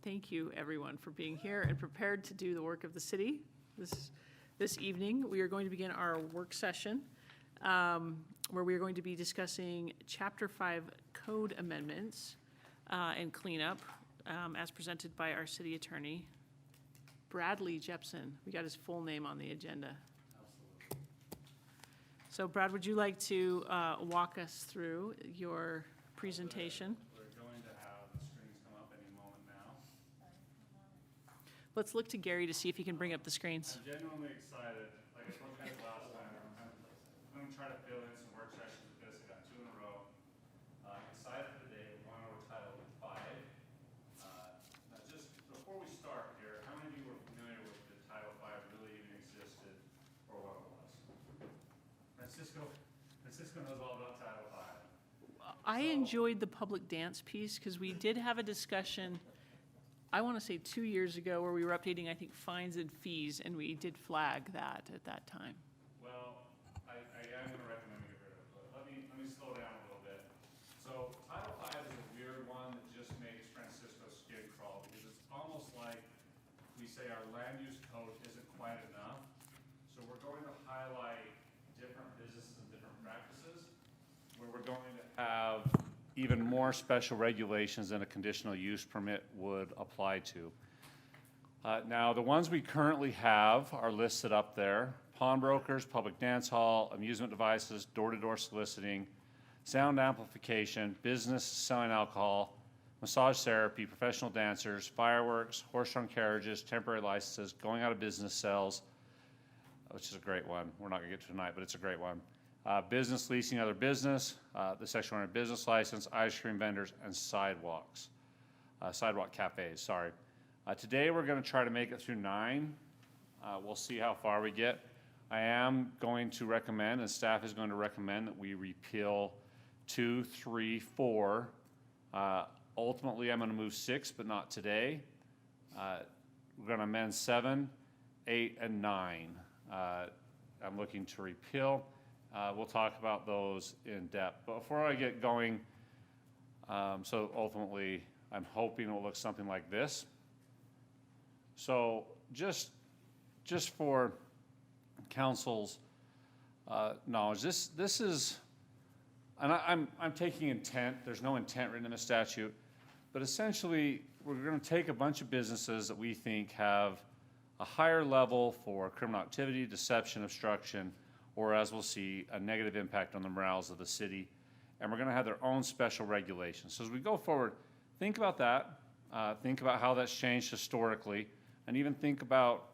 Thank you, everyone, for being here and prepared to do the work of the city. This evening, we are going to begin our work session where we are going to be discussing Chapter 5 code amendments and cleanup as presented by our city attorney, Bradley Jepson. We got his full name on the agenda. Absolutely. So Brad, would you like to walk us through your presentation? We're going to have the screens come up any moment now. Let's look to Gary to see if he can bring up the screens. I'm genuinely excited. Like I told you guys last time, I'm going to try to fill in some work sessions with this. I got 2 in a row. Excited for today. We're going over Title 5. Now, just before we start here, how many of you were familiar with the Title 5 really even existed or what it was? Francisco knows all about Title 5. I enjoyed the public dance piece because we did have a discussion, I want to say 2 years ago, where we were updating, I think, fines and fees, and we did flag that at that time. Well, I am going to recommend we get rid of it, but let me slow down a little bit. So Title 5 is a weird one that just makes Francisco's skin crawl because it's almost like we say our land use code isn't quite enough. So we're going to highlight different businesses and different practices where we're going to have even more special regulations than a conditional use permit would apply to. Now, the ones we currently have are listed up there: pawnbrokers, public dance hall, amusement devices, door-to-door soliciting, sound amplification, business selling alcohol, massage therapy, professional dancers, fireworks, horse-drawn carriages, temporary licenses, going out of business cells, which is a great one. We're not going to get to tonight, but it's a great one. Business leasing other business, the section on business license, ice cream vendors, and sidewalk cafes, sorry. Today we're going to try to make it through 9. We'll see how far we get. I am going to recommend, and staff is going to recommend, that we repeal 2, 3, 4. Ultimately, I'm going to move 6, but not today. We're going to amend 7, 8, and 9. I'm looking to repeal. We'll talk about those in depth. But before I get going, so ultimately, I'm hoping it will look something like this. So just for council's knowledge, this is, and I'm taking intent. There's no intent written in the statute, but essentially, we're going to take a bunch of businesses that we think have a higher level for criminal activity, deception, obstruction, or as we'll see, a negative impact on the morals of the city, and we're going to have their own special regulations. So as we go forward, think about that. Think about how that's changed historically, and even think about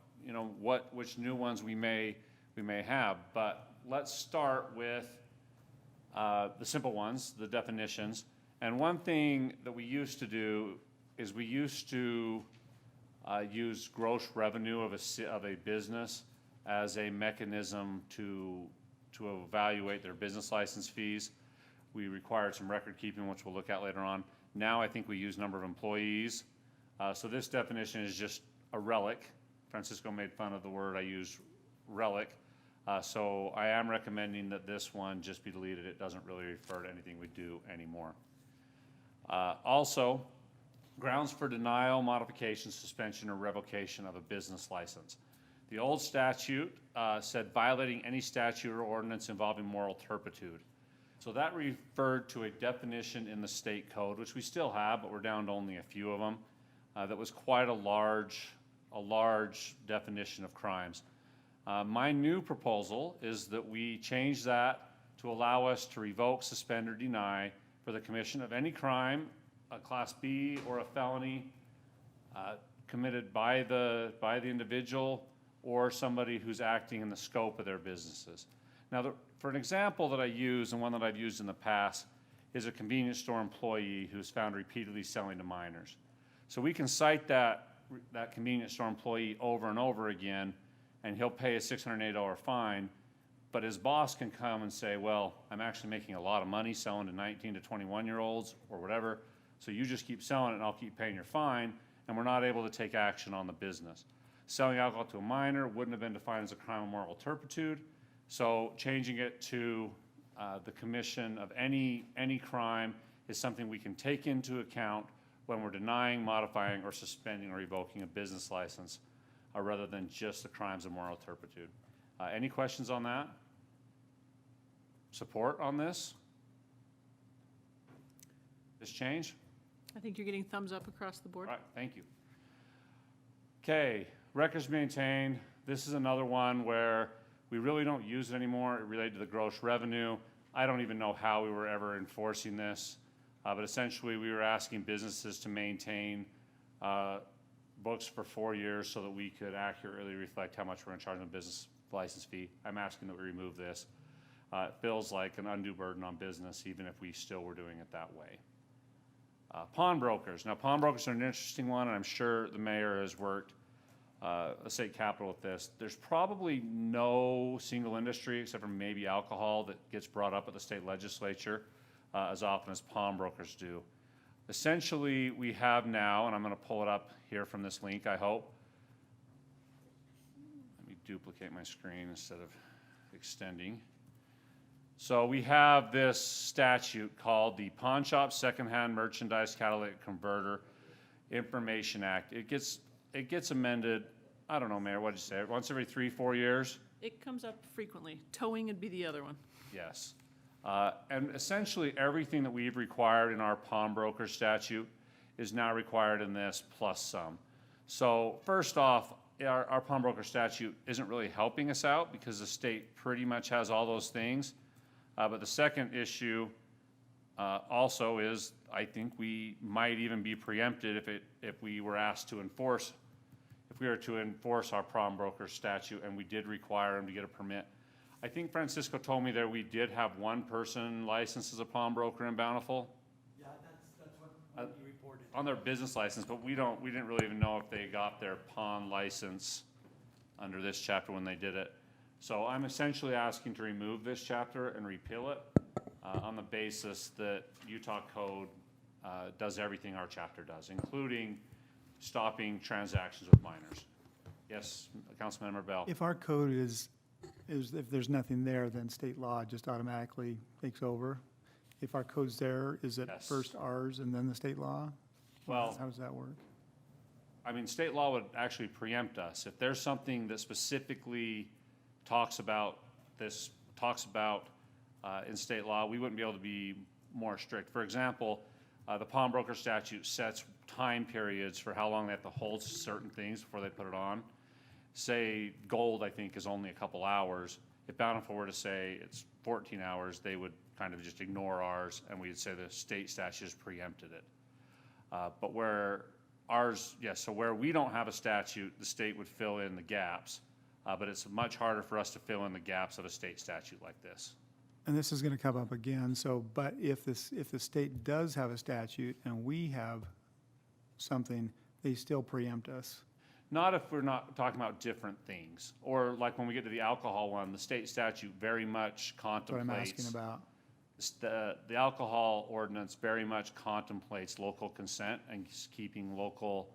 which new ones we may have. But let's start with the simple ones, the definitions. And one thing that we used to do is we used to use gross revenue of a business as a mechanism to evaluate their business license fees. We required some record keeping, which we'll look at later on. Now I think we use number of employees. So this definition is just a relic. Francisco made fun of the word I used, relic. So I am recommending that this one just be deleted. It doesn't really refer to anything we do anymore. Also, grounds for denial, modification, suspension, or revocation of a business license. The old statute said violating any statute or ordinance involving moral turpitude. So that referred to a definition in the state code, which we still have, but we're down to only a few of them. That was quite a large definition of crimes. My new proposal is that we change that to allow us to revoke, suspend, or deny for the commission of any crime, a Class B or a felony, committed by the individual or somebody who's acting in the scope of their businesses. Now, for an example that I use, and one that I've used in the past, is a convenience store employee who's found repeatedly selling to minors. So we can cite that convenience store employee over and over again, and he'll pay a $608 fine, but his boss can come and say, well, I'm actually making a lot of money selling to 19 to 21-year-olds or whatever, so you just keep selling it and I'll keep paying your fine, and we're not able to take action on the business. Selling alcohol to a minor wouldn't have been defined as a crime of moral turpitude, so changing it to the commission of any crime is something we can take into account when we're denying, modifying, or suspending or revoking a business license, rather than just the crimes of moral turpitude. Any questions on that? Support on this? This change? I think you're getting thumbs up across the board. All right, thank you. Okay, records maintained. This is another one where we really don't use it anymore. It related to the gross revenue. I don't even know how we were ever enforcing this, but essentially we were asking businesses to maintain books for 4 years so that we could accurately reflect how much we're going to charge them a business license fee. I'm asking that we remove this. It feels like an undue burden on business, even if we still were doing it that way. Pawnbrokers. Now, pawnbrokers are an interesting one, and I'm sure the mayor has worked a state capital with this. There's probably no single industry, except for maybe alcohol, that gets brought up at the state legislature as often as pawnbrokers do. Essentially, we have now, and I'm going to pull it up here from this link, I hope. Let me duplicate my screen instead of extending. So we have this statute called the Pawn Shop Secondhand Merchandise Catalytic Converter Information Act. It gets amended, I don't know, Mayor, what'd you say, once every 3-4 years? It comes up frequently. Towing would be the other one. Yes. And essentially everything that we've required in our pawnbroker statute is now required in this plus some. So first off, our pawnbroker statute isn't really helping us out because the state pretty much has all those things. But the second issue also is, I think we might even be preempted if we were asked to enforce, if we were to enforce our pawnbroker statute and we did require them to get a permit. I think Francisco told me that we did have one person licensed as a pawnbroker in Bountiful. Yeah, that's what you reported. On their business license, but we didn't really even know if they got their pawn license under this chapter when they did it. So I'm essentially asking to remove this chapter and repeal it on the basis that Utah code does everything our chapter does, including stopping transactions with minors. Yes, Councilmember Bell. If our code is if there's nothing there, then state law just automatically takes over. If our code's there, is it Yes. first ours and then the state law? Well, How does that work? I mean, state law would actually preempt us. If there's something that specifically talks about in state law, we wouldn't be able to be more strict. For example, the pawnbroker statute sets time periods for how long they have to hold certain things before they put it on. Say gold, I think, is only a couple hours. If Bountiful were to say it's 14 hours, they would kind of just ignore ours, and we'd say the state statute has preempted it. But where ours, yes, so where we don't have a statute, the state would fill in the gaps. But it's much harder for us to fill in the gaps of a state statute like this. And this is going to come up again, so, but if the state does have a statute and we have something, they still preempt us. Not if we're not talking about different things. Or like when we get to the alcohol one, the state statute very much That's what contemplates. I'm asking about. The alcohol ordinance very much contemplates local consent and keeping local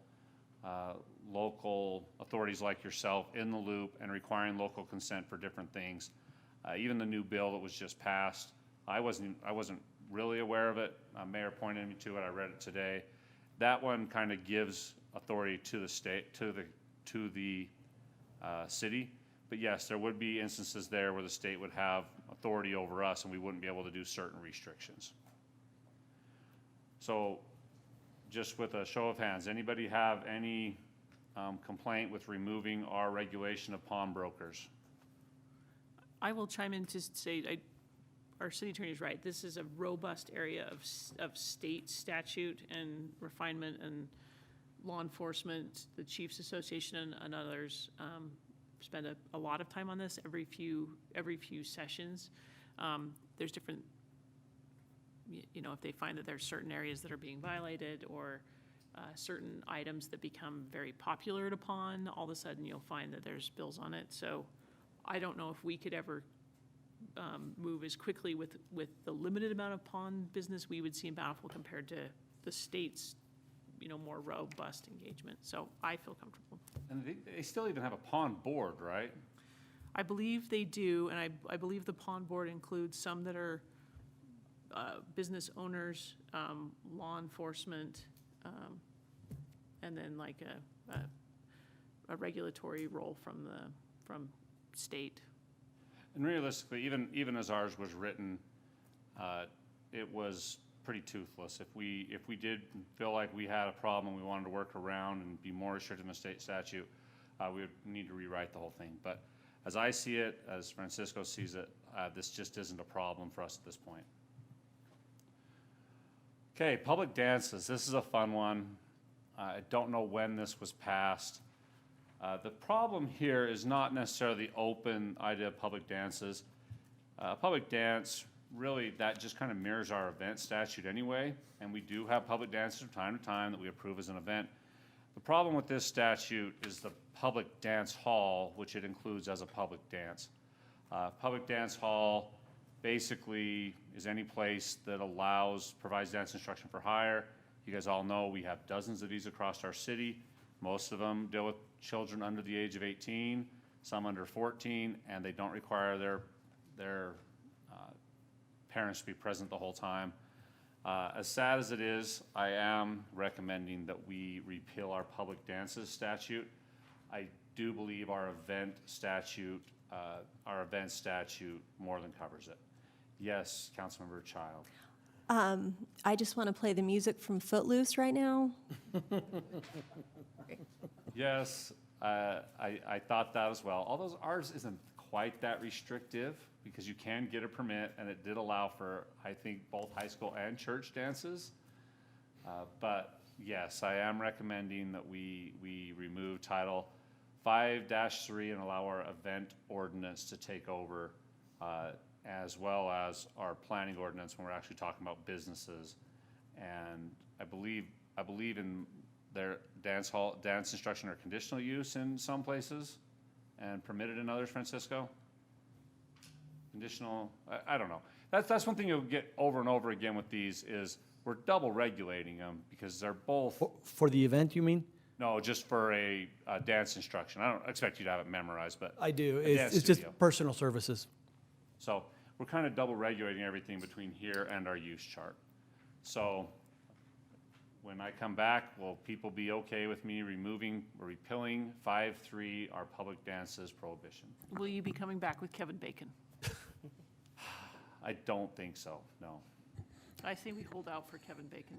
authorities like yourself in the loop and requiring local consent for different things. Even the new bill that was just passed, I wasn't really aware of it. Mayor pointed me to it. I read it today. That one kind of gives authority to the state, to the city. But yes, there would be instances there where the state would have authority over us and we wouldn't be able to do certain restrictions. So just with a show of hands, anybody have any complaint with removing our regulation of pawnbrokers? I will chime in to say, our city attorney is right. This is a robust area of state statute and refinement and law enforcement. The Chiefs Association and others spend a lot of time on this every few sessions. There's different, if they find that there's certain areas that are being violated or certain items that become very popular at a pawn, all of a sudden you'll find that there's bills on it. So I don't know if we could ever move as quickly with the limited amount of pawn business we would see in Bountiful compared to the state's, more robust engagement. So I feel comfortable. And they still even have a pawn board, right? I believe they do, and I believe the pawn board includes some that are business owners, law enforcement, and then like a regulatory role from state. And realistically, even as ours was written, it was pretty toothless. If we did feel like we had a problem, we wanted to work around and be more restricted in the state statute, we would need to rewrite the whole thing. But as I see it, as Francisco sees it, this just isn't a problem for us at this point. Okay, public dances. This is a fun one. I don't know when this was passed. The problem here is not necessarily the open idea of public dances. Public dance, really, that just kind of mirrors our event statute anyway, and we do have public dances from time to time that we approve as an event. The problem with this statute is the public dance hall, which it includes as a public dance. Public dance hall basically is any place that provides dance instruction for hire. You guys all know we have dozens of these across our city. Most of them deal with children under the age of 18, some under 14, and they don't require their parents to be present the whole time. As sad as it is, I am recommending that we repeal our public dances statute. I do believe our event statute more than covers it. Yes, Councilmember Child. I just want to play the music from Footloose right now. Yes, I thought that as well. Although ours isn't quite that restrictive because you can get a permit, and it did allow for, I think, both high school and church dances. But yes, I am recommending that we remove Title 5-3 and allow our event ordinance to take over, as well as our planning ordinance when we're actually talking about businesses. And I believe in their dance instruction or conditional use in some places and permitted in others, Francisco? Conditional, I don't know. That's one thing you'll get over and over again with these is we're double regulating them because they're both. For the event, you mean? No, just for a dance instruction. I don't expect you to have it memorized, but. I do. a dance It's just studio. personal services. So we're kind of double regulating everything between here and our use chart. So when I come back, will people be okay with me repealing 5-3, our public dances prohibition? Will you be coming back with Kevin Bacon? I don't think so, no. I think we hold out for Kevin Bacon.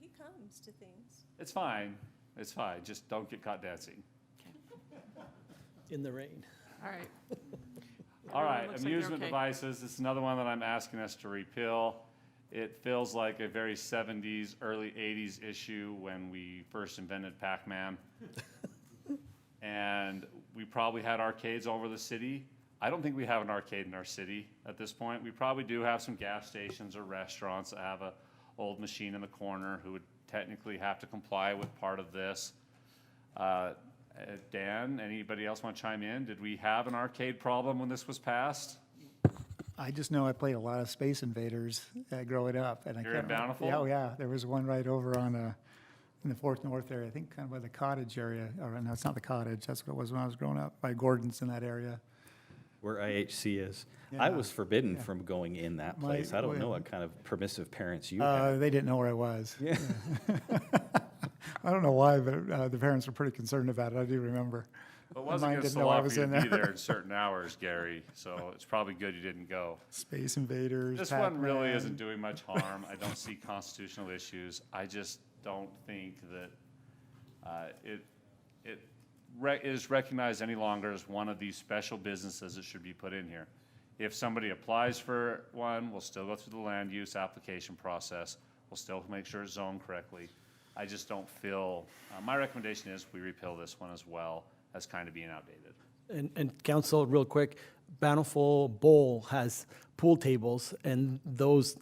He comes to things. It's fine, just don't get caught dancing. In the rain. All right. All Everyone right, looks like they're amusement okay. devices, this is another one that I'm asking us to repeal. It feels like a very 70s, early 80s issue when we first invented Pac-Man. And we probably had arcades all over the city. I don't think we have an arcade in our city at this point. We probably do have some gas stations or restaurants that have a old machine in the corner who would technically have to comply with part of this. Dan, anybody else want to chime in? Did we have an arcade problem when this was passed? I just know I played a lot of Space Invaders growing up. And I Here in can't remember- Bountiful? Yeah, oh, yeah, there was one right over on, in the Fourth North area, I think kind of by the cottage area, or no, it's not the cottage, that's what it was when I was growing up, by Gordon's in that area. Where IHC is. I Yeah, was forbidden yeah. from going in that My- place. I don't know well, what kind of permissive parents you had. They didn't know where I was. Yeah. I don't know why, but the parents were pretty concerned about it, I do remember. It Mine wasn't against didn't the know I law was for you to in be there. there in certain hours, Gary, so it's probably good you didn't go. Space Invaders, This one really Pac-Man. isn't doing much harm. I don't see constitutional issues. I just don't think that it is recognized any longer as one of these special businesses that should be put in here. If somebody applies for one, we'll still go through the land use application process. We'll still make sure it's zoned correctly. I just don't feel, my recommendation is we repeal this one as well as kind of being outdated. And council, real quick, Bountiful Bowl has pool tables, and those,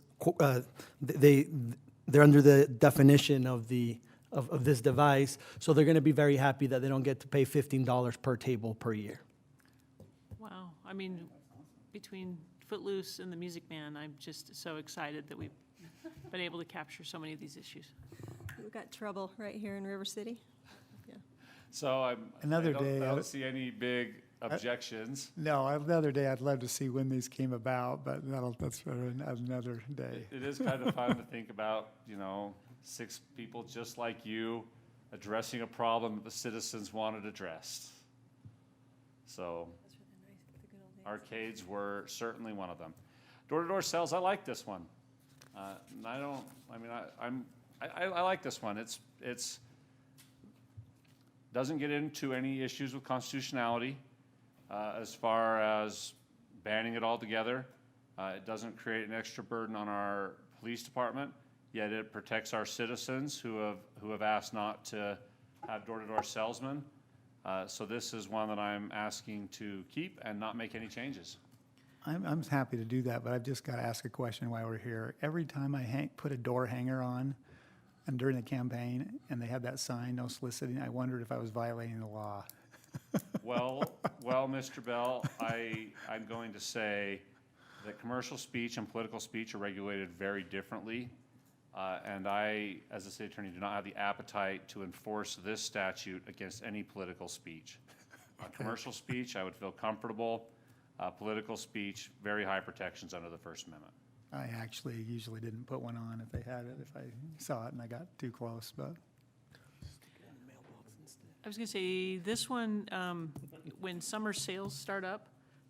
they're under the definition of this device, so they're going to be very happy that they don't get to pay $15 per table per year. Wow, I mean, between Footloose and the Music Man, I'm just so excited that we've been able to capture so many of these issues. We've got trouble right here in River City. So I Another day, don't see any big objections. No, another day, I'd love to see when these came about, but that's for another day. It is kind of fun to think about, you know, 6 people just like you addressing a problem that the citizens wanted addressed. So arcades were certainly one of them. Door-to-door sales, I like this one. And I like this one. It's doesn't get into any issues with constitutionality as far as banning it altogether. It doesn't create an extra burden on our police department, yet it protects our citizens who have asked not to have door-to-door salesmen. So this is one that I'm asking to keep and not make any changes. I'm happy to do that, but I've just got to ask a question while we're here. Every time I put a door hanger on, and during the campaign, and they had that sign, no soliciting, I wondered if I was violating the law. Well, Mr. Bell, I'm going to say that commercial speech and political speech are regulated very differently. And I, as a city attorney, do not have the appetite to enforce this statute against any political speech. Commercial speech, I would feel comfortable. Political speech, very high protections under the First Amendment. I actually usually didn't put one on if they had it, if I saw it and I got too close, but. I was gonna say, this one, when summer sales start up,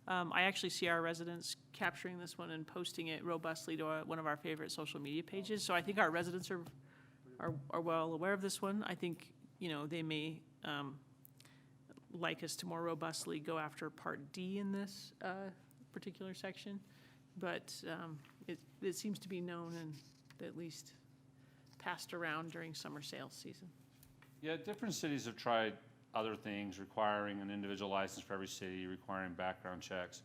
I actually see our residents capturing this one and posting it robustly to one of our favorite social media pages. So I think our residents are well aware of this one. I think, they may like us to more robustly go after Part D in this particular section. But it seems to be known and at least passed around during summer sales season. Yeah, different cities have tried other things, requiring an individual license for every city, requiring background checks.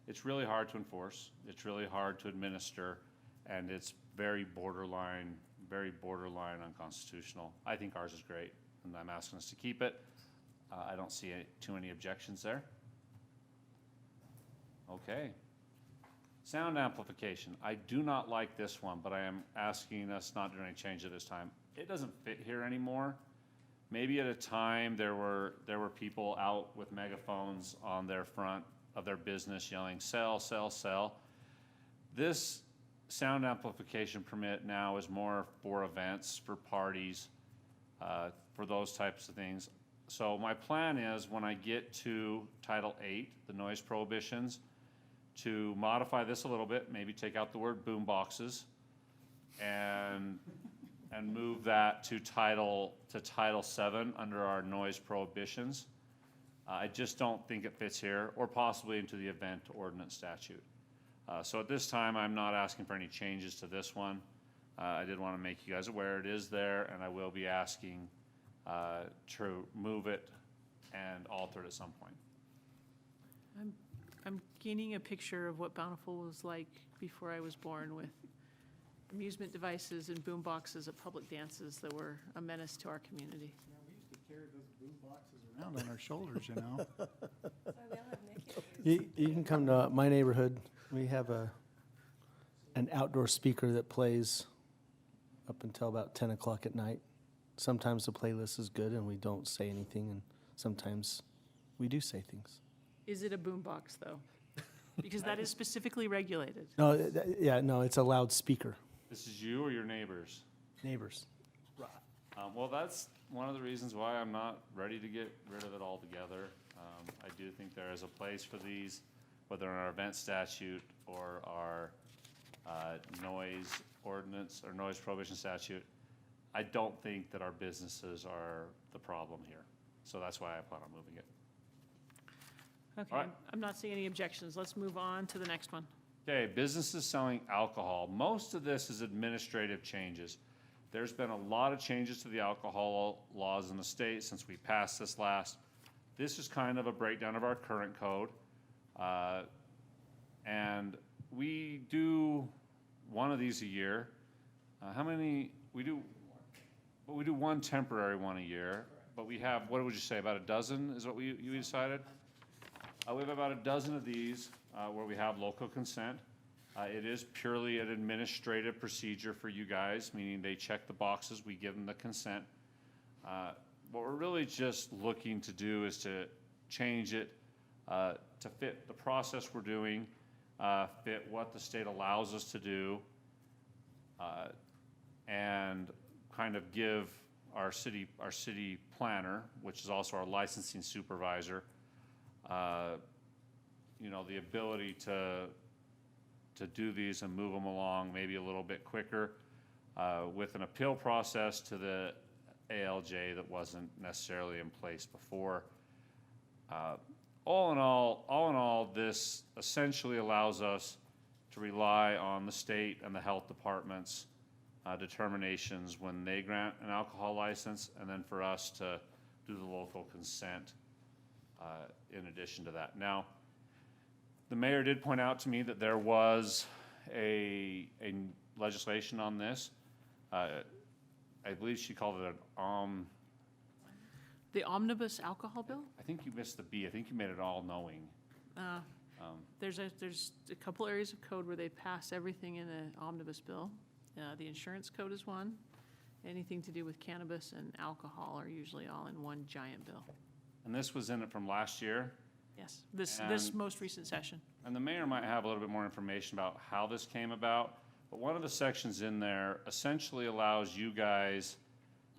It's really hard to enforce. It's really hard to administer, and it's very borderline unconstitutional. I think ours is great, and I'm asking us to keep it. I don't see too many objections there. Okay. Sound amplification. I do not like this one, but I am asking us not to do any change at this time. It doesn't fit here anymore. Maybe at a time there were people out with megaphones on their front of their business yelling, sell, sell, sell. This sound amplification permit now is more for events, for parties, for those types of things. So my plan is when I get to Title 8, the noise prohibitions, to modify this a little bit, maybe take out the word boom boxes and move that to Title 7 under our noise prohibitions. I just don't think it fits here, or possibly into the event ordinance statute. So at this time, I'm not asking for any changes to this one. I did want to make you guys aware it is there, and I will be asking to move it and alter it at some point. I'm gaining a picture of what Bountiful was like before I was born, with amusement devices and boom boxes at public dances that were a menace to our community. Yeah, we used to carry those boom boxes around on our shoulders, you know? You can come to my neighborhood. We have an outdoor speaker that plays up until about 10 o'clock at night. Sometimes the playlist is good and we don't say anything, and sometimes we do say things. Is it a boom box, though? Because that is specifically regulated. No, no, it's a loudspeaker. This is you or your neighbors? Neighbors. Well, that's one of the reasons why I'm not ready to get rid of it altogether. I do think there is a place for these, whether in our event statute or our noise ordinance or noise prohibition statute. I don't think that our businesses are the problem here. So that's why I plan on moving it. Okay, All right. I'm not seeing any objections. Let's move on to the next one. Okay, businesses selling alcohol. Most of this is administrative changes. There's been a lot of changes to the alcohol laws in the state since we passed this last. This is kind of a breakdown of our current code. And we do one of these a year. How many? We do one temporary one a year. But we have, what would you say, about a dozen is what you decided? We have about a dozen of these where we have local consent. It is purely an administrative procedure for you guys, meaning they check the boxes, we give them the consent. What we're really just looking to do is to change it to fit the process we're doing, fit what the state allows us to do, and kind of give our city planner, which is also our licensing supervisor, the ability to do these and move them along maybe a little bit quicker, with an appeal process to the ALJ that wasn't necessarily in place before. All in all, this essentially allows us to rely on the state and the health department's determinations when they grant an alcohol license, and then for us to do the local consent in addition to that. Now, the mayor did point out to me that there was a legislation on this. I believe she called it an The omnibus alcohol bill? I think you missed the B. I think you made it all knowing. There's a couple areas of code where they pass everything in an omnibus bill. The insurance code is one. Anything to do with cannabis and alcohol are usually all in one giant bill. And this was in it from last year. Yes, this And- most recent session. And the mayor might have a little bit more information about how this came about. But one of the sections in there essentially allows you guys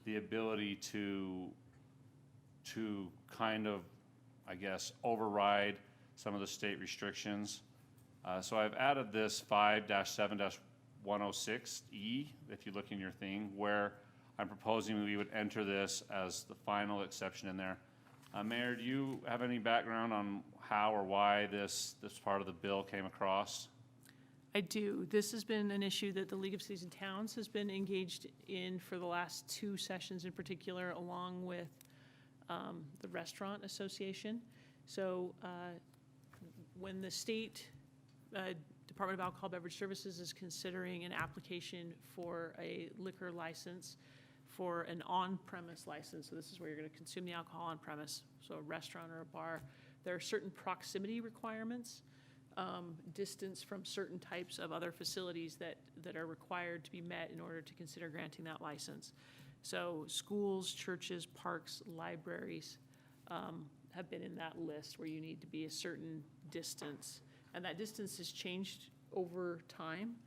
the ability to kind of, I guess, override some of the state restrictions. So I've added this 5-7-106E, if you look in your thing, where I'm proposing we would enter this as the final exception in there. Mayor, do you have any background on how or why this part of the bill came across? I do. This has been an issue that the League of Cities and Towns has been engaged in for the last two sessions in particular, along with the Restaurant Association. So when the state Department of Alcohol Beverage Services is considering an application for a liquor license for an on-premise license, so this is where you're going to consume the alcohol on premise, so a restaurant or a bar, there are certain proximity requirements, distance from certain types of other facilities that are required to be met in order to consider granting that license. So schools, churches, parks, libraries have been in that list where you need to be a certain distance. And that distance has changed over time.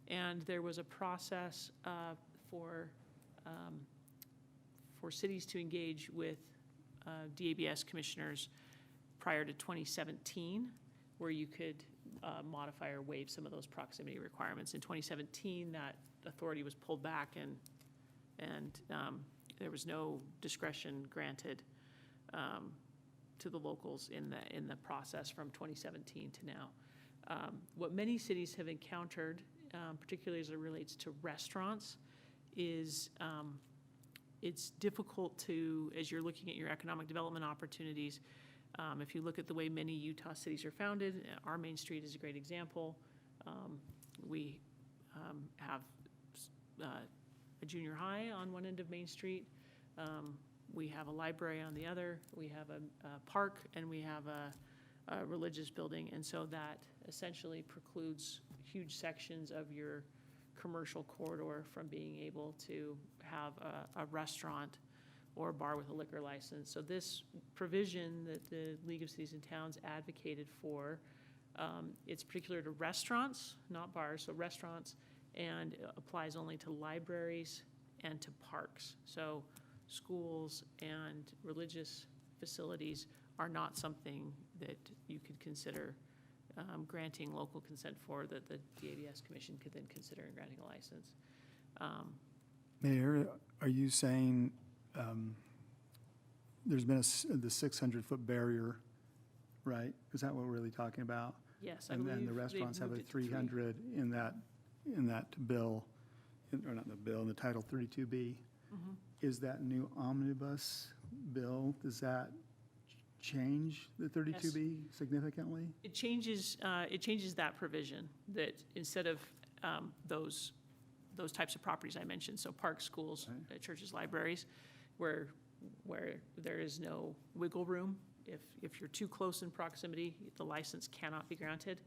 And there was a process for cities to engage with DABS commissioners prior to 2017, where you could modify or waive some of those proximity requirements. In 2017, that authority was pulled back, and there was no discretion granted to the locals in the process from 2017 to now. What many cities have encountered, particularly as it relates to restaurants, is it's difficult to, as you're looking at your economic development opportunities, if you look at the way many Utah cities are founded, our Main Street is a great example. We have a junior high on one end of Main Street. We have a library on the other. We have a park, and we have a religious building. And so that essentially precludes huge sections of your commercial corridor from being able to have a restaurant or a bar with a liquor license. So this provision that the League of Cities and Towns advocated for, it's particular to restaurants, not bars, so restaurants, and applies only to libraries and to parks. So schools and religious facilities are not something that you could consider granting local consent for, that the DABS Commission could then consider in granting a license. Mayor, are you saying there's been the 600-foot barrier, right? Is that what we're really talking about? Yes, I And believe then the they've restaurants have a moved it to 3. 300 in that bill, or not the bill, in the Title 32B. Mhm. Is that new omnibus bill, does that change the 32B significantly? It changes that provision, that instead of those types of properties I mentioned, so parks, schools, churches, libraries, where there is no wiggle room, if you're too close in proximity, the license cannot be granted,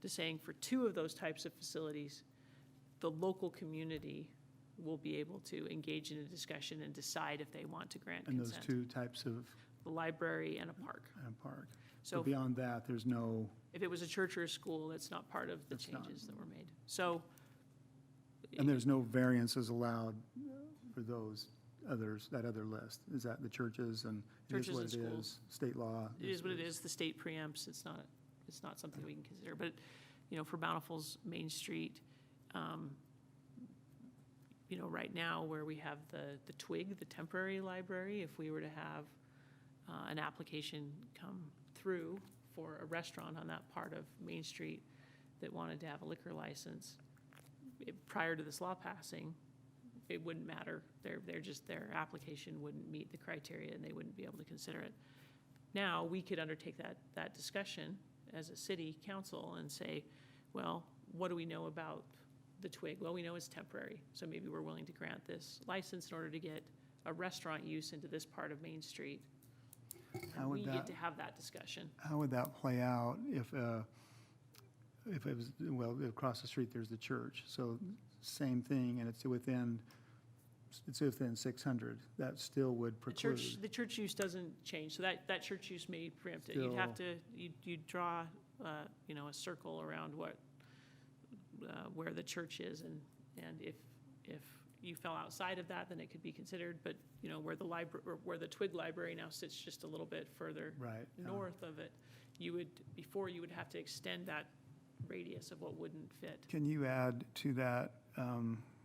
to saying for 2 of those types of facilities, the local community will be able to engage in a discussion and decide if they want to grant And those consent. 2 types of The library and a park. park? So So beyond that, there's no, if it was a church or a school, that's not part of the That's not. changes that were made. So and there's no variances allowed for those? those others, that other list? Is that the churches and it is Churches what and it schools. is? State law? It is what it is. The state preempts. It's not something we can consider. But, for Bountiful's Main Street, right now where we have the TWIG, the temporary library, if we were to have an application come through for a restaurant on that part of Main Street that wanted to have a liquor license, prior to this law passing, it wouldn't matter. Their application wouldn't meet the criteria and they wouldn't be able to consider it. Now, we could undertake that discussion as a city council and say, well, what do we know about the TWIG? Well, we know it's temporary, so maybe we're willing to grant this license in order to get a restaurant use into this part of Main Street. How And would we that- get to have that discussion. How would that play out if it was, well, across the street, there's the church, so same thing, and it's within 600, that still would The preclude. the church use doesn't change, so that church use may preempt it. You'd have to, you'd draw, a circle around where the church is, and if you fell outside of that, then it could be considered, but, where the TWIG library now sits just a little bit further Right. north of it, you would have to extend that radius of what wouldn't fit. Can you add to that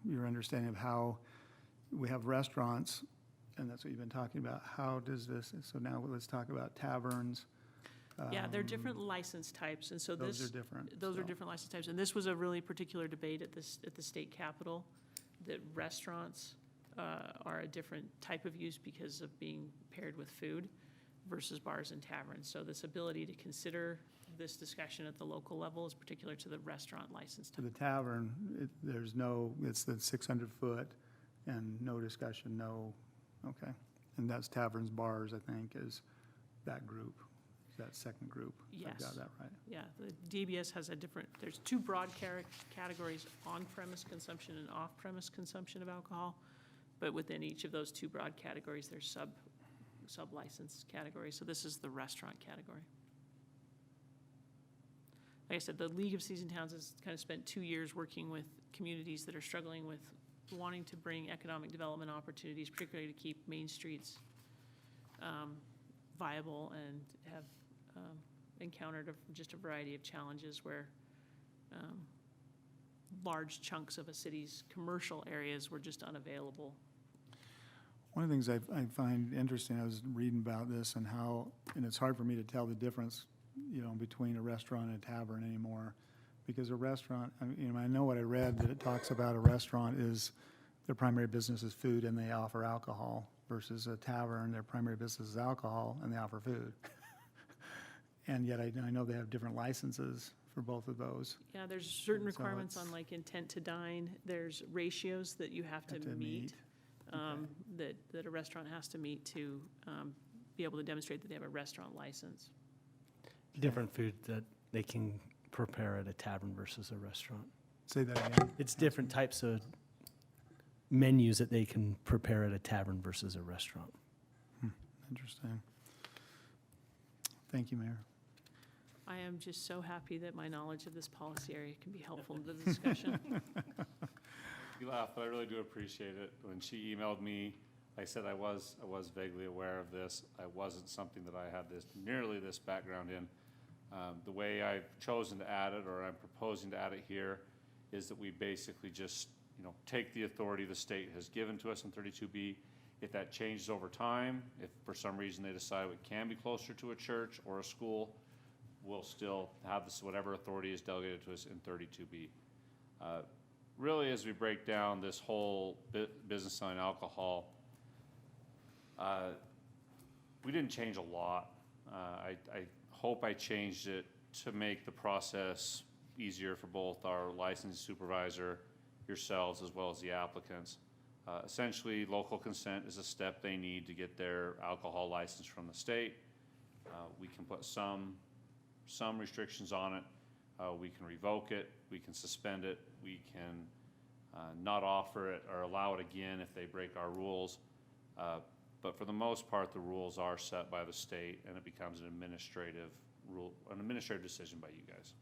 your understanding of how we have restaurants, and that's what you've been talking about, how does this, so now let's talk about taverns. Yeah, they're different license types, and so Those this. are different. Those are so. different license types, and this was a really particular debate at the state capitol, that restaurants are a different type of use because of being paired with food versus bars and taverns. So this ability to consider this discussion at the local level is particular to the restaurant license For type. the tavern, it's the 600 foot and no discussion, okay. And that's taverns, bars, I think, is that group, that second group. if I've got Yes. that right. Yeah, the DBS has there's two broad categories, on-premise consumption and off-premise consumption of alcohol. But within each of those two broad categories, there's sub-license categories. So this is the restaurant category. Like I said, the League of Seasoned Towns has kind of spent 2 years working with communities that are struggling with wanting to bring economic development opportunities, particularly to keep main streets viable, and have encountered just a variety of challenges where large chunks of a city's commercial areas were just unavailable. One of the things I find interesting, I was reading about this and how, and it's hard for me to tell the difference, between a restaurant and a tavern anymore. Because a restaurant, I know what I read, that it talks about a restaurant is, their primary business is food and they offer alcohol, versus a tavern, their primary business is alcohol and they offer food. And yet I know they have different licenses for both of those. Yeah, there's certain So requirements it's- on like intent to dine. There's ratios that you have to meet, that a restaurant has to meet to be able to demonstrate that they have a restaurant license. Different food that they can prepare at a tavern versus a restaurant. Say that again. It's different types of menus that they can prepare at a tavern versus a restaurant. Interesting. Thank you, Mayor. I am just so happy that my knowledge of this policy area can be helpful to the discussion. You laugh, but I really do appreciate it. When she emailed me, like I said, I was vaguely aware of this. I wasn't something that I had nearly this background in. The way I've chosen to add it, or I'm proposing to add it here, is that we basically just, take the authority the state has given to us in 32B. If that changes over time, if for some reason they decide it can be closer to a church or a school, we'll still have this, whatever authority is delegated to us in 32B. Really, as we break down this whole business on alcohol, we didn't change a lot. I hope I changed it to make the process easier for both our licensed supervisor, yourselves, as well as the applicants. Essentially, local consent is a step they need to get their alcohol license from the state. We can put some restrictions on it. We can revoke it, we can suspend it, we can not offer it or allow it again if they break our rules. But for the most part, the rules are set by the state, and it becomes an administrative decision by you guys.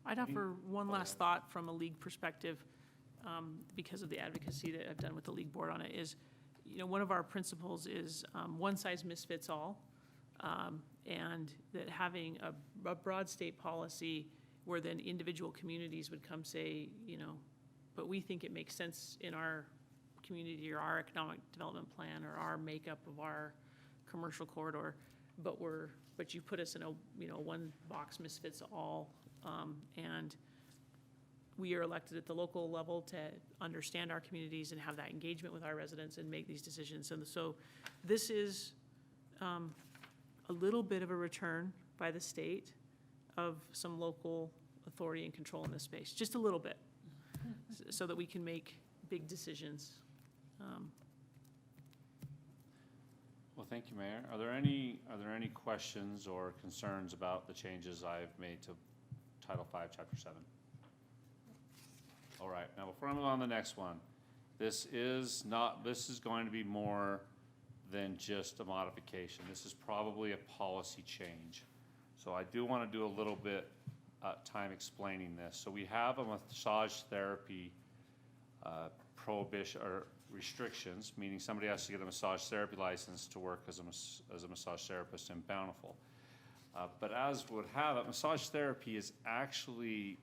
I'd offer one last thought from a league perspective. because of the advocacy that I've done with the league board on it, is, one of our principles is one size misfits all. And that having a broad state policy where then individual communities would come say, but we think it makes sense in our community or our economic development plan or our makeup of our commercial corridor, but you put us in a one box misfits all. And we are elected at the local level to understand our communities and have that engagement with our residents and make these decisions. And so this is a little bit of a return by the state of some local authority and control in this space, just a little bit, so that we can make big decisions. Well, thank you, Mayor. Are there any questions or concerns about the changes I've made to Title V, Chapter 7? All right, now before I move on to the next one, this is going to be more than just a modification. This is probably a policy change. So I do want to do a little bit time explaining this. So we have a massage therapy prohibition or restrictions, meaning somebody has to get a massage therapy license to work as a massage therapist in Bountiful. But as would have it, massage therapy is actually,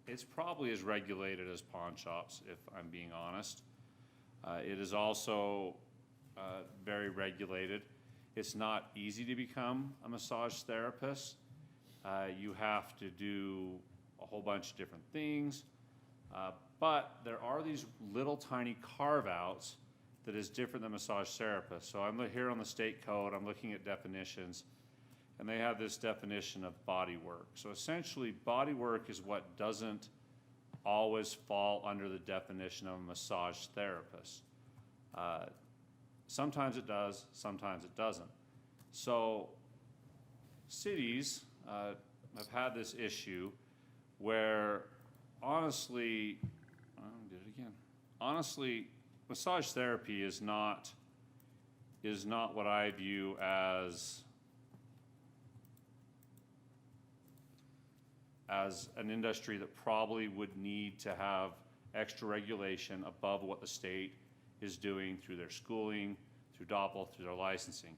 it's probably as regulated as pawn shops, if I'm being honest. It is also very regulated. It's not easy to become a massage therapist. You have to do a whole bunch of different things. But there are these little tiny carve-outs that is different than massage therapist. So I'm here on the state code, I'm looking at definitions, and they have this definition of body work. So essentially, body work is what doesn't always fall under the definition of a massage therapist. Sometimes it does, sometimes it doesn't. So cities have had this issue where honestly, massage therapy is not what I view as an industry that probably would need to have extra regulation above what the state is doing through their schooling, through DOPL, through their licensing.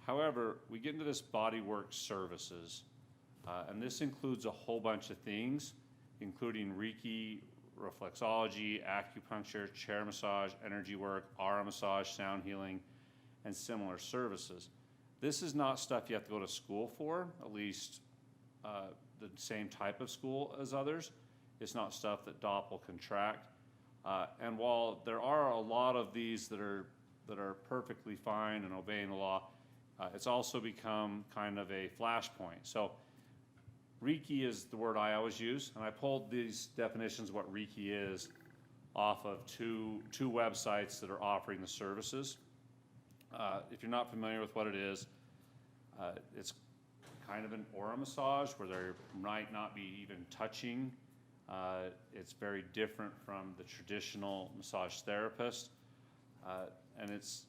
However, we get into this bodywork services, and this includes a whole bunch of things, including Reiki, reflexology, acupuncture, chair massage, energy work, aura massage, sound healing, and similar services. This is not stuff you have to go to school for, at least the same type of school as others. It's not stuff that DOPL can track. And while there are a lot of these that are perfectly fine and obeying the law, it's also become kind of a flashpoint. So Reiki is the word I always use, and I pulled these definitions of what Reiki is off of two websites that are offering the services. If you're not familiar with what it is, it's kind of an aura massage where there might not be even touching. It's very different from the traditional massage therapist, and it's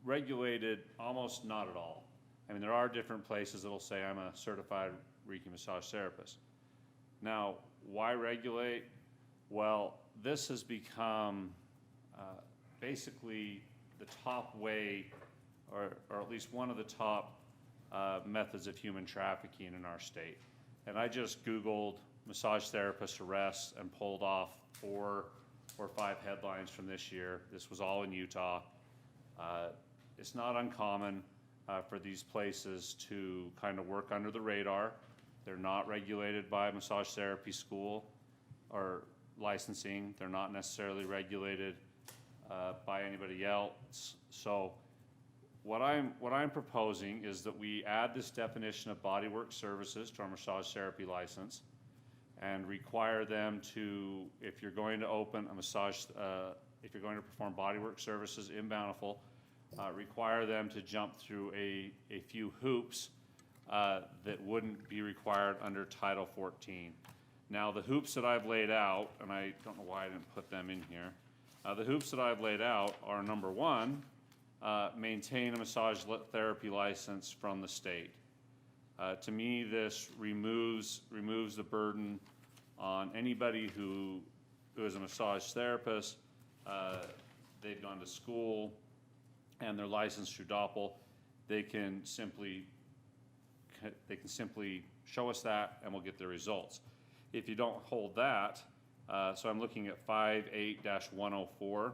regulated almost not at all. I mean, there are different places that'll say I'm a certified Reiki massage therapist. Now, why regulate? Well, this has become basically the top way, or at least one of the top methods of human trafficking in our state. And I just Googled massage therapist arrests and pulled off 4 or 5 headlines from this year. This was all in Utah. It's not uncommon for these places to kind of work under the radar. They're not regulated by massage therapy school or licensing. They're not necessarily regulated by anybody else. So what I'm proposing is that we add this definition of bodywork services to our massage therapy license and require them to, if you're going to open a massage, if you're going to perform bodywork services in Bountiful, require them to jump through a few hoops that wouldn't be required under Title 14. Now, the hoops that I've laid out, and I don't know why I didn't put them in here, the hoops that I've laid out are, number one, maintain a massage therapy license from the state. To me, this removes the burden on anybody who who is a massage therapist, they've gone to school, and they're licensed through Doppel, they can simply show us that, and we'll get the results. If you don't hold that, so I'm looking at 58-104.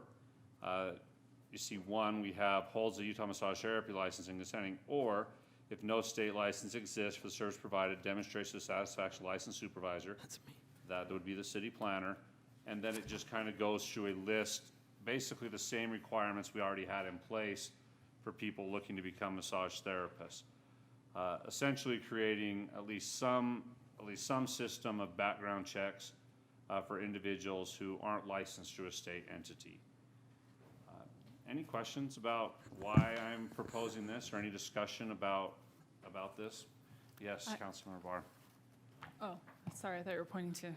You see one, we have holds a Utah massage therapy licensing descending, or if no state license exists for the service provided, demonstrates the satisfaction of licensed supervisor. That's me. That would be the city planner. And then it just kind of goes through a list, basically the same requirements we already had in place for people looking to become massage therapists. Essentially creating at least some system of background checks for individuals who aren't licensed through a state entity. Any questions about why I'm proposing this, or any discussion about this? Yes, Councilmember Barr. Oh, sorry, I thought you were pointing to.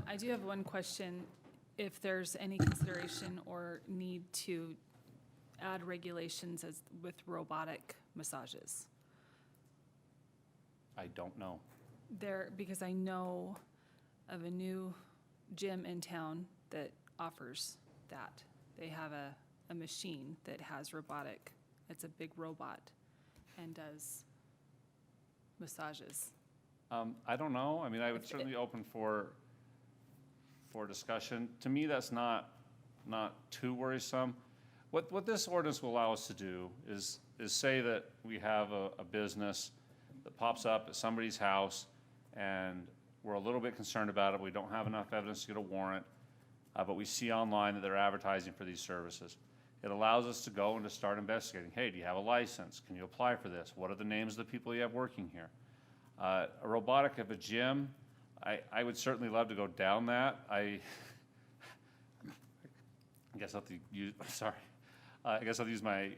I do have one question. If there's any consideration or need to add regulations as with robotic massages. I don't know. Because I know of a new gym in town that offers that. They have a machine that has robotic, it's a big robot, and does massages. I don't know. I mean, I would certainly open for discussion. To me, that's not too worrisome. What this ordinance will allow us to do is say that we have a business that pops up at somebody's house, and we're a little bit concerned about it. We don't have enough evidence to get a warrant, but we see online that they're advertising for these services. It allows us to go and to start investigating. Hey, do you have a license? Can you apply for this? What are the names of the people you have working here? A robotic of a gym, I would certainly love to go down that. I guess I'll have to use, sorry. I guess I'll use my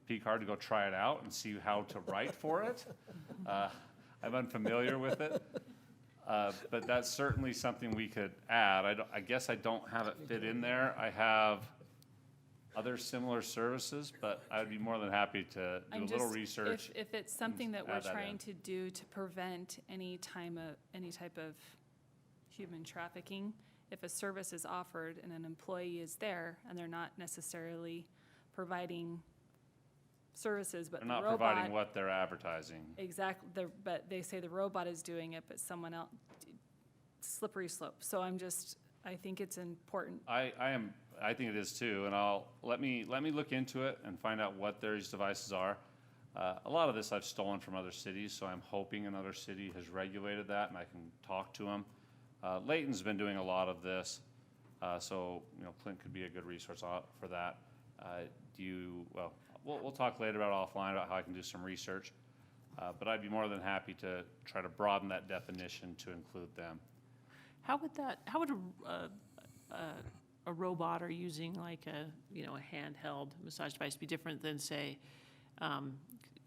P card to go try it out and see how to write for it. I'm unfamiliar with it. But that's certainly something we could add. I guess I don't have it fit in there. I have other similar services, but I'd be more than happy to do a little research. If it's something that we're add that trying in. to do to prevent any type of human trafficking, if a service is offered and an employee is there and they're not necessarily providing services, but They're the not robot. providing what they're advertising. Exactly, but they say the robot is doing it, but someone else, slippery slope. So I think it's important. I think it is too, and let me look into it and find out what these devices are. A lot of this I've stolen from other cities, so I'm hoping another city has regulated that and I can talk to them. Layton's been doing a lot of this, so Clint could be a good resource for that. We'll talk later offline about how I can do some research, but I'd be more than happy to try to broaden that definition to include them. How would a robot or using like a handheld massage device be different than, say,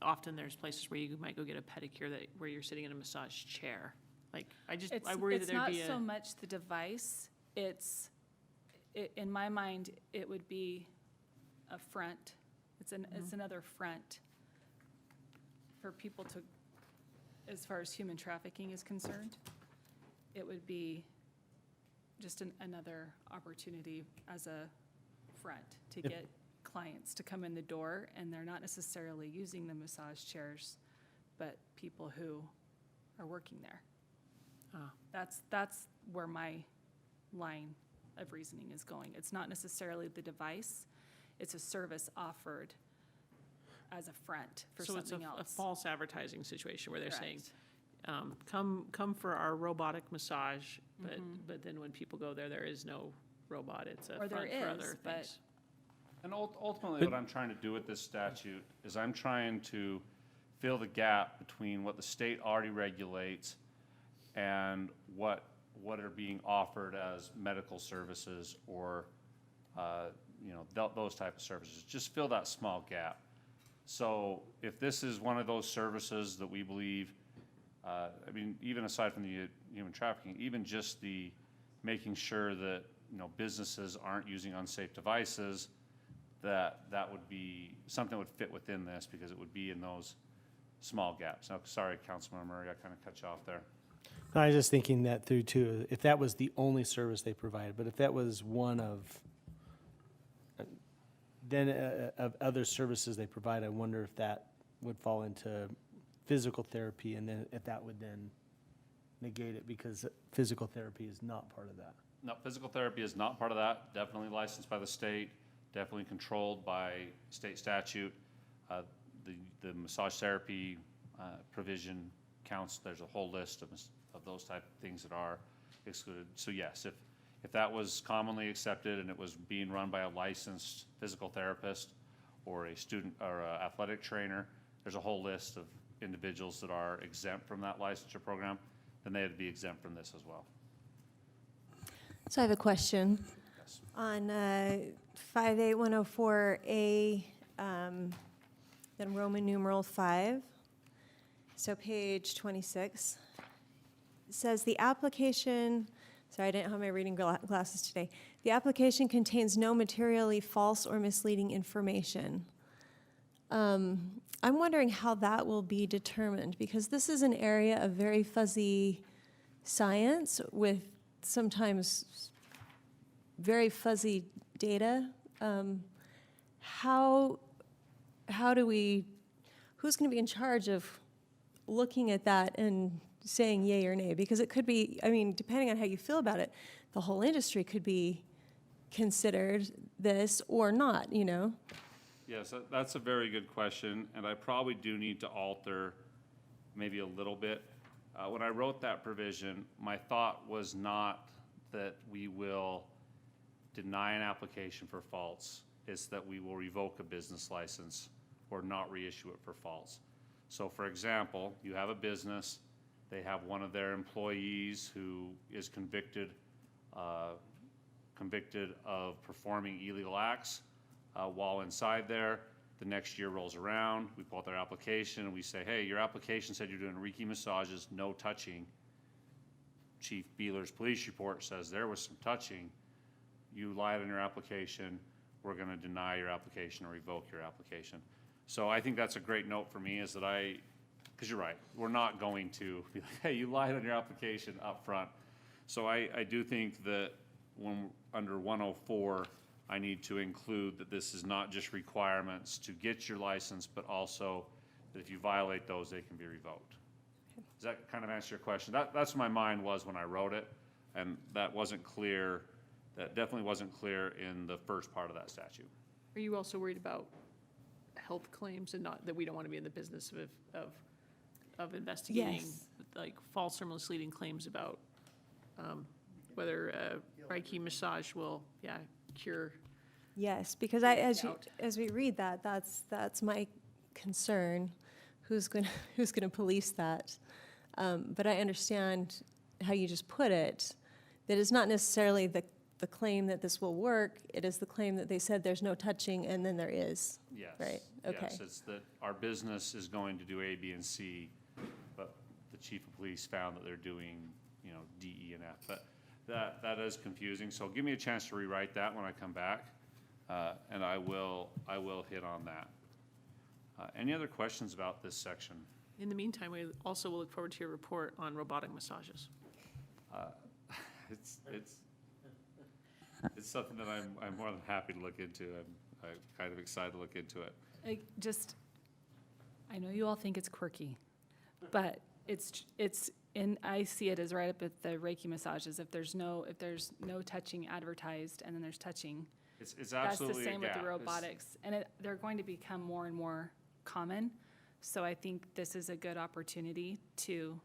often there's places where you might go get a pedicure where you're sitting in a massage chair? Like, I worry that there'd be It's not so much the device, in my mind, it would be a front. It's another front for people to, as far as human trafficking is concerned. It would be just another opportunity as a front to get clients to come in the door, and they're not necessarily using the massage chairs, but people who are working there. That's where my line of reasoning is going. It's not necessarily the device, it's a service offered as a front for something So else. it's a false advertising situation where they're saying, Correct. come for our robotic massage, but then when people go there is no robot, it's a Or front there for is, other but- things. And ultimately, what I'm trying to do with this statute is I'm trying to fill the gap between what the state already regulates and what are being offered as medical services or, those type of services. Just fill that small gap. So if this is one of those services that we believe, even aside from the human trafficking, even just the making sure that, businesses aren't using unsafe devices, that would be something that would fit within this because it would be in those small gaps. Now, sorry, Councilmember Murray, I kind of cut you off there. I was just thinking that through too, if that was the only service they provided, but if that was one of, then of other services they provide, I wonder if that would fall into physical therapy, and then if that would then negate it, because physical therapy is not part of that. No, physical therapy is not part of that, definitely licensed by the state, definitely controlled by state statute. The massage therapy provision counts, there's a whole list of those type of things that are excluded. So yes, if that was commonly accepted and it was being run by a licensed physical therapist or a student or a athletic trainer, there's a whole list of individuals that are exempt from that licensure program, then they'd be exempt from this as well. So I have a question. Yes. On 58104A, then Roman numeral 5, so page 26, it says the application, sorry, I didn't have my reading glasses today. The application contains no materially false or misleading information. I'm wondering how that will be determined, because this is an area of very fuzzy science with sometimes very fuzzy data. How do we, who's going to be in charge of looking at that and saying yay or nay? Because it could be, I mean, depending on how you feel about it, the whole industry could be considered this or not, you know? Yes, that's a very good question, and I probably do need to alter maybe a little bit. When I wrote that provision, my thought was not that we will deny an application for faults, it's that we will revoke a business license or not reissue it for faults. So for example, you have a business, they have one of their employees who is convicted of performing illegal acts while inside there. The next year rolls around, we pull out their application and we say, hey, your application said you're doing Reiki massages, no touching. Chief Beeler's police report says there was some touching. You lied on your application, we're gonna deny your application or revoke your application. So I think that's a great note for me, is that because you're right, we're not going to be like, hey, you lied on your application up front. So I do think that when under 104, I need to include that this is not just requirements to get your license, but also that if you violate those, they can be revoked. Does that kind of answer your question? That's what my mind was when I wrote it, and that wasn't clear, that definitely wasn't clear in the first part of that statute. Are you also worried about health claims and not, that we don't want to be in the business of investigating Yes. like false or misleading claims about whether Reiki massage will, cure? Yes, because as we read that, that's my concern. Who's going to police that? But I understand how you just put it, that it's not necessarily the claim that this will work, it is the claim that they said there's no touching, and then there is. Yes. Right, okay. Yes, it's that our business is going to do A, B, and C, but the chief of police found that they're doing, D, E, and F. But that is confusing, so give me a chance to rewrite that when I come back, and I will hit on that. Any other questions about this section? In the meantime, we also will look forward to your report on robotic massages. It's something that I'm more than happy to look into. I'm kind of excited to look into it. I know you all think it's quirky, but I see it as right up at the Reiki massages. If there's no touching advertised and then there's touching, It's that's absolutely the a same with gap. the robotics. And they're going to become more and more common. So I think this is a good opportunity to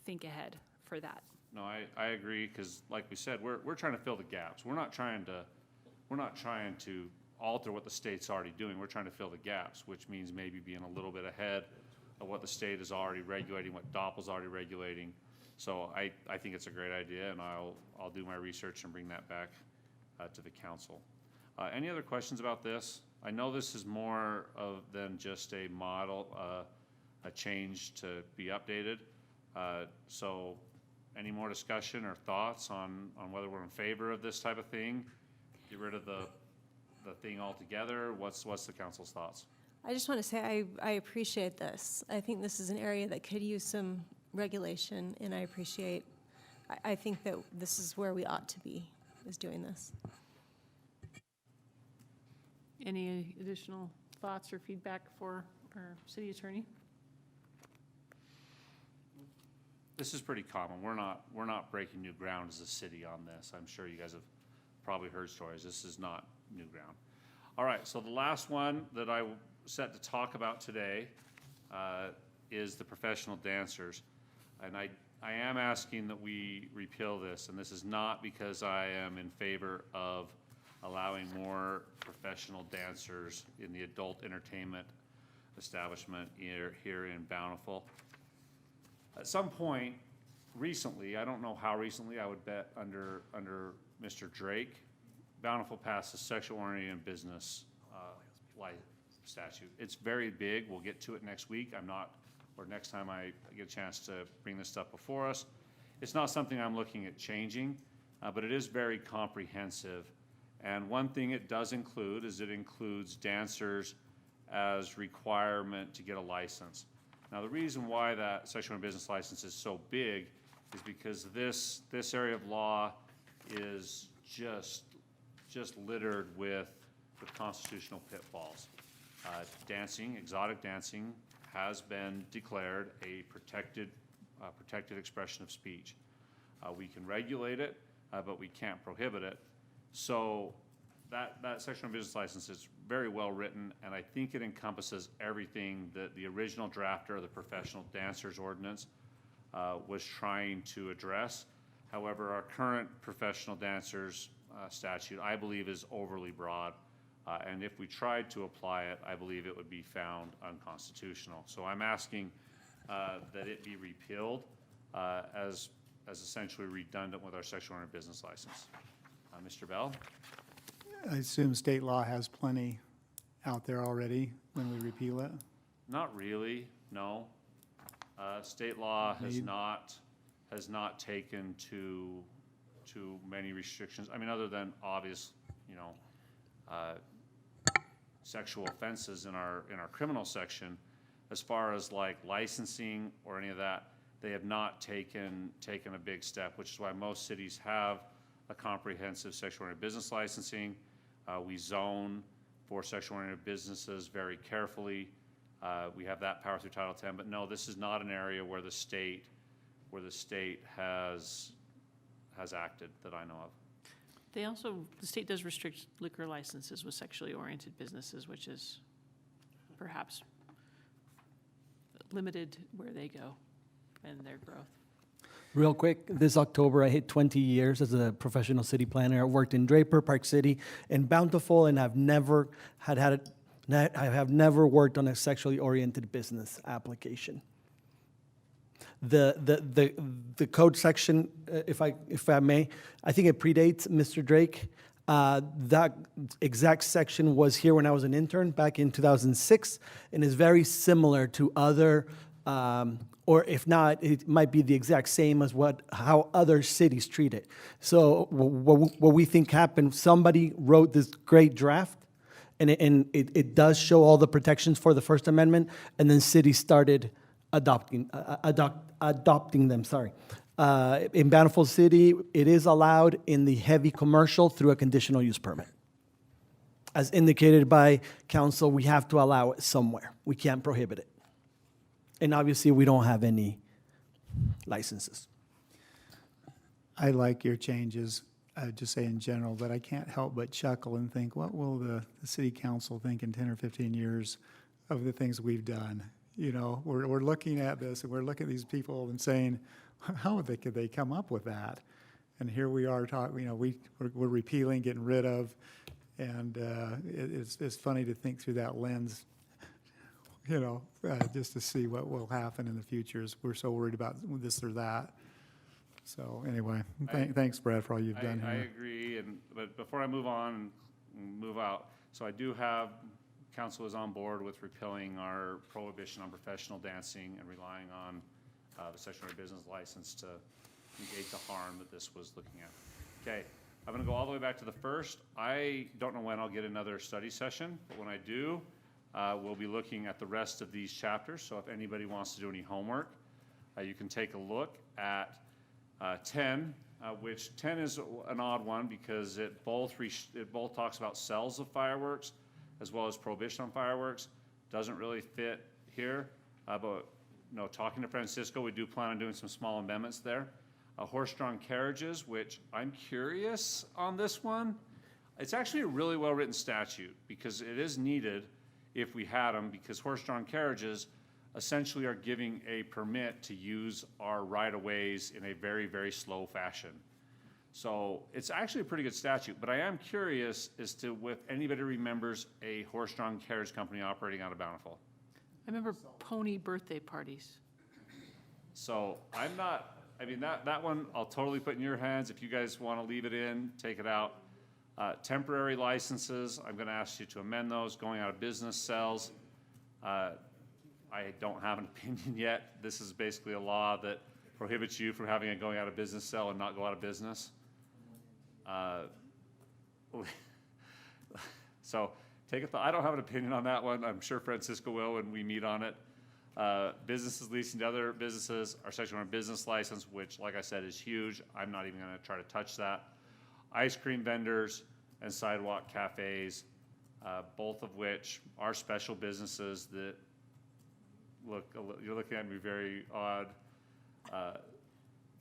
think ahead for that. No, I agree, because like we said, we're trying to fill the gaps. We're not trying to alter what the state's already doing. We're trying to fill the gaps, which means maybe being a little bit ahead of what the state is already regulating, what DOPL's already regulating. So I think it's a great idea, and I'll do my research and bring that back to the council. Any other questions about this? I know this is more than just a model, a change to be updated. So any more discussion or thoughts on whether we're in favor of this type of thing? Get rid of the thing altogether? What's the council's thoughts? I just want to say I appreciate this. I think this is an area that could use some regulation, and I appreciate, I think that this is where we ought to be, is doing this. Any additional thoughts or feedback for our city attorney? This is pretty common. We're not breaking new ground as a city on this. I'm sure you guys have probably heard stories. This is not new ground. All right, so the last one that I set to talk about today is the professional dancers. And I am asking that we repeal this, and this is not because I am in favor of allowing more professional dancers in the adult entertainment establishment here in Bountiful. At some point recently, I don't know how recently, I would bet under Mr. Drake, Bountiful passed a sexual-oriented business statute. It's very big. We'll get to it next week. Or next time I get a chance to bring this stuff before us. It's not something I'm looking at changing, but it is very comprehensive. And one thing it does include is it includes dancers as requirement to get a license. Now, the reason why that sexual and business license is so big is because this area of law is just littered with constitutional pitfalls. Dancing, exotic dancing, has been declared a protected expression of speech. We can regulate it, but we can't prohibit it. So that sexual and business license is very well written, and I think it encompasses everything that the original drafter of the professional dancers ordinance was trying to address. However, our current professional dancers statute, I believe, is overly broad. And if we tried to apply it, I believe it would be found unconstitutional. So I'm asking that it be repealed as essentially redundant with our sexual and business license. Mr. Bell? I assume state law has plenty out there already when we repeal it? Not really, no. State law has not taken too many restrictions. I mean, other than obvious, sexual offenses in our criminal section. As far as like licensing or any of that, they have not taken a big step, which is why most cities have a comprehensive sexual-oriented business licensing. We zone for sexual-oriented businesses very carefully. We have that power through Title 10, but no, this is not an area where the state has acted that I know of. The state does restrict liquor licenses with sexually oriented businesses, which is perhaps limited where they go and their growth. Real quick, this October I hit 20 years as a professional city planner. I worked in Draper, Park City, and Bountiful, and I've never I have never worked on a sexually oriented business application. The code section, if I may, I think it predates Mr. Drake. That exact section was here when I was an intern back in 2006, and is very similar to other, or if not, it might be the exact same as how other cities treat it. So what we think happened, somebody wrote this great draft, and it does show all the protections for the First Amendment, and then cities started adopting them. Sorry. In Bountiful City, it is allowed in the heavy commercial through a conditional use permit. As indicated by council, we have to allow it somewhere. We can't prohibit it. And obviously, we don't have any licenses. I like your changes, just say in general, but I can't help but chuckle and think, what will the city council think in 10 or 15 years of the things we've done? You know, we're looking at this, and we're looking at these people and saying, how could they come up with that? And here we are talking, we're repealing, getting rid of, and it's funny to think through that lens, just to see what will happen in the future. We're so worried about this or that. So anyway, thanks, Brad, for all you've done here. I agree, but before I move on and move out, so I do have, council is on board with repealing our prohibition on professional dancing and relying on the sexual business license to negate the harm that this was looking at. Okay, I'm going to go all the way back to the first. I don't know when I'll get another study session, but when I do, we'll be looking at the rest of these chapters. So if anybody wants to do any homework, You can take a look at 10, which 10 is an odd one because it both talks about sales of fireworks as well as prohibition on fireworks. Doesn't really fit here, but talking to Francisco, we do plan on doing some small amendments there. Horse-drawn carriages, which I'm curious on this one. It's actually a really well-written statute because it is needed if we had them, because horse-drawn carriages essentially are giving a permit to use our right-of-ways in a very, very slow fashion. So it's actually a pretty good statute, but I am curious as to if anybody remembers a horse-drawn carriage company operating out of Bountiful. I remember pony birthday parties. So that one I'll totally put in your hands. If you guys want to leave it in, take it out. Temporary licenses, I'm going to ask you to amend those. Going out of business sales, I don't have an opinion yet. This is basically a law that prohibits you from having a going out of business sale and not go out of business. So take it. I don't have an opinion on that one. I'm sure Francisco will when we meet on it. Businesses leasing to other businesses, our section on business license, which, like I said, is huge. I'm not even going to try to touch that. Ice cream vendors and sidewalk cafes, both of which are special businesses that you're looking at me very odd,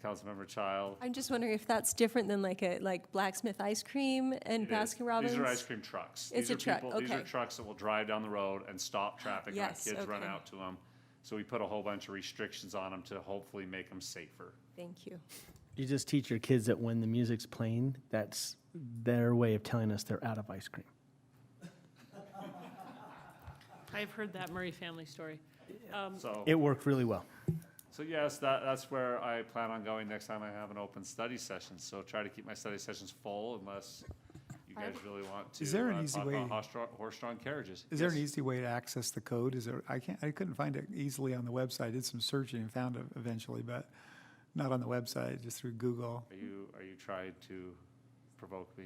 Councilmember Child. I'm just wondering if that's different than like Blacksmith Ice Cream and It is. Baskin Robbins? These are ice cream trucks. It's These a are truck, people- These are okay. trucks that will drive down the road and stop traffic and Yes, our kids run okay. out to them. So we put a whole bunch of restrictions on them to hopefully make them safer. Thank you. You just teach your kids that when the music's playing, that's their way of telling us they're out of ice cream. I've heard that Murray family story. So. It worked really well. So yes, that's where I plan on going next time I have an open study session. So try to keep my study sessions full unless you guys really want to. Is there an easy talk way- about horse-drawn carriages. Is there an Yes. easy way to access the code? I couldn't find it easily on the website. I did some searching and found it eventually, but not on the website, just through Google. Are you trying to provoke me?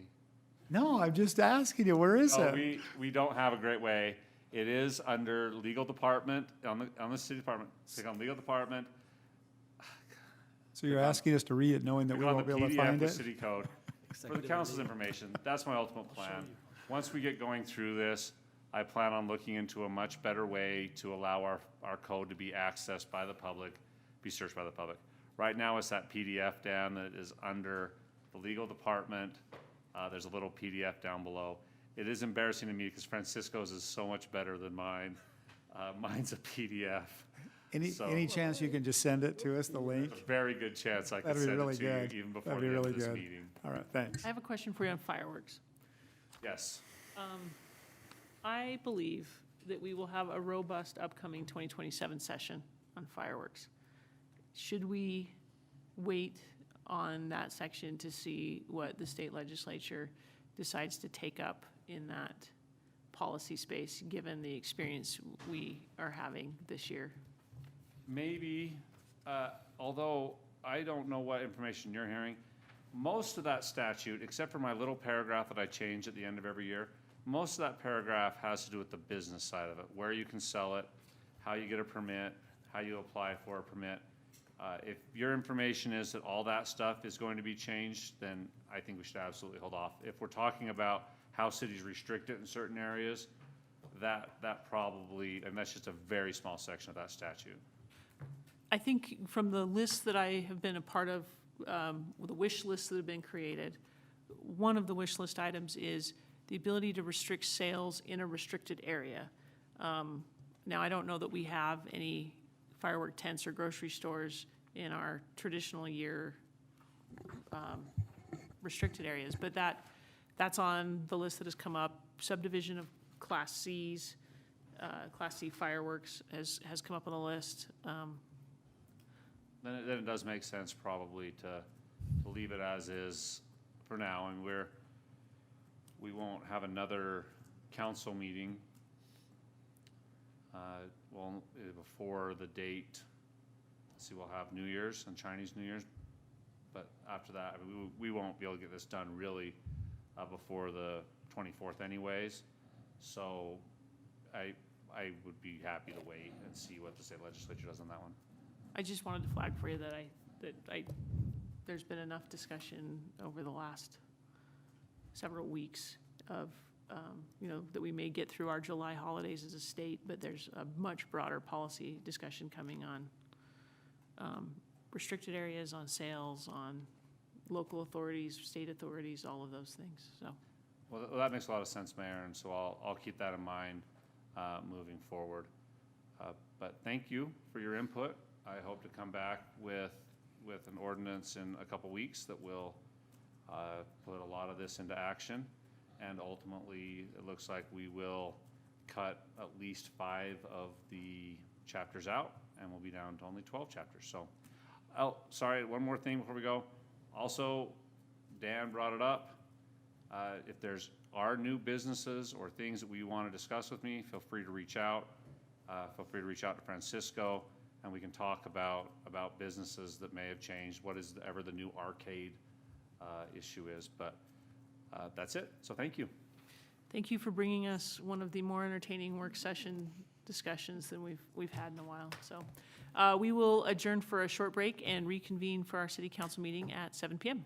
No, I'm just asking you, where is Oh, it? we don't have a great way. It is under legal department, on the city department. Click on legal department. So you're asking us to read it knowing that we Click on won't the be able to PDF find with it? city code. For the council's information, that's my ultimate plan. Once we get going through this, I plan on looking into a much better way to allow our code to be accessed by the public, be searched by the public. Right now, it's that PDF, Dan, that is under the legal department. There's a little PDF down below. It is embarrassing to me because Francisco's is so much better than mine. Mine's a PDF. So- Any chance you can just send it to us, the link? There's a very good chance I could That'd be send really it to you good. even before That'd be the end really of this good. meeting. All right, thanks. I have a question for you on fireworks. Yes. I believe that we will have a robust upcoming 2027 session on fireworks. Should we wait on that section to see what the state legislature decides to take up in that policy space, given the experience we are having this year? Maybe, although I don't know what information you're hearing, most of that statute, except for my little paragraph that I change at the end of every year, most of that paragraph has to do with the business side of it, where you can sell it, how you get a permit, how you apply for a permit. If your information is that all that stuff is going to be changed, then I think we should absolutely hold off. If we're talking about how cities restrict it in certain areas, that probably, and that's just a very small section of that statute. I think from the list that I have been a part of, the wish lists that have been created, one of the wish list items is the ability to restrict sales in a restricted area. Now, I don't know that we have any firework tents or grocery stores in our traditional year restricted areas, but that's on the list that has come up. Subdivision of Class Cs, Class C fireworks has come up on the list. Then it does make sense probably to leave it as is for now, and we won't have another council meeting before the date. Let's see, we'll have New Year's and Chinese New Year's, but after that, I mean, we won't be able to get this done really before the 24th anyways. So I would be happy to wait and see what the state legislature does on that one. I just wanted to flag for you that there's been enough discussion over the last several weeks of, that we may get through our July holidays as a state, but there's a much broader policy discussion coming on restricted areas, on sales, on local authorities, state authorities, all of those things, so. Well, that makes a lot of sense, Mayor, and so I'll keep that in mind moving forward. But thank you for your input. I hope to come back with an ordinance in a couple weeks that will put a lot of this into action. And ultimately, it looks like we will cut at least 5 of the chapters out, and we'll be down to only 12 chapters. So, oh, sorry, one more thing before we go. Also, Dan brought it up. If there's new businesses or things that we want to discuss with me, feel free to reach out. Feel free to reach out to Francisco, and we can talk about businesses that may have changed, what is ever the new arcade issue is. But that's it. So thank you. Thank you for bringing us one of the more entertaining work session discussions than we've had in a while. So we will adjourn for a short break and reconvene for our city council meeting at 7 p.m.